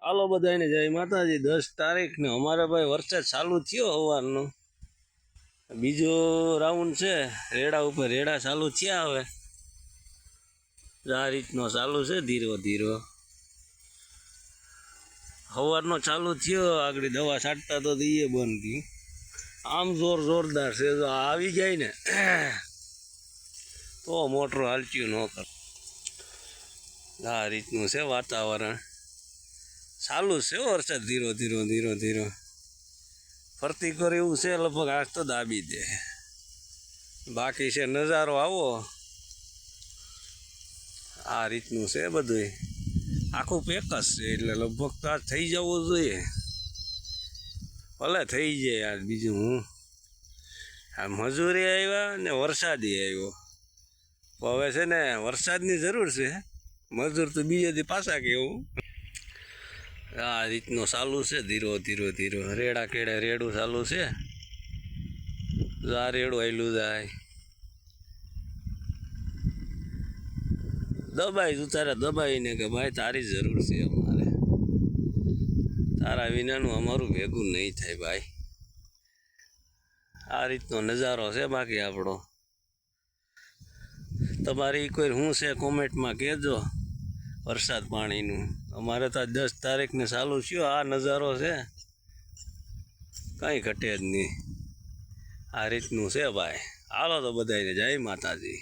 હાલો બધાને જય માતાજી। 10 તારીખ ને અમારે ભાઈ વરસાદ ચાલુ થયો સવારનો। બીજો રાઉન્ડ છે રેડા ઉપર રેડા ચાલુ થયા। હવે આ રીતનો ચાલુ છે ધીરો ધીરો। સવારનો ચાલુ થયો આગળ દવા છાંટતા તો દઈએ બંધ થયું। આમ જોરદાર છે। જો આવી જાય ને તો મોટરો હાલચ્યું ન કર। આ રીતનું છે વાતાવરણ। ચાલુ છે વરસાદ ધીરો ધીરો ધીરો ધીરો ફરતી કરે એવું છે। લગભગ આજ તો દાબી દે। બાકી છે નજારો આવો। આ રીતનું છે બધું। આખું પેક જ છે એટલે લગભગ તો આજ થઈ જવું જોઈએ। ભલે થઈ જાય યાર। બીજું હું આ મજૂરી આવ્યા ને વરસાદી આવ્યો। હવે છે ને વરસાદની જરૂર છે। મજૂર તો બીજે દી પાછા કેવું। આ રીતનો ચાલુ છે ધીરો ધીરો ધીરો। રેડા કેડે રેડું ચાલુ છે। આ રેડું આવેલું જાય દબાઈ તું તારે દબાઈને કે ભાઈ તારી જરૂર છે અમારે। તારા વિનાનું અમારું ભેગું નહીં થાય ભાઈ। આ રીતનો નજારો છે। બાકી આપણો તમારી કોઈ શું છે કોમેન્ટમાં કહેજો વરસાદ પાણીનું। અમારે તો 10 તારીખને ચાલુ થયો આ નજારો છે। કંઈ ઘટે જ નહીં। આ રીતનું છે ભાઈ। હાલો તો બધાને જય માતાજી।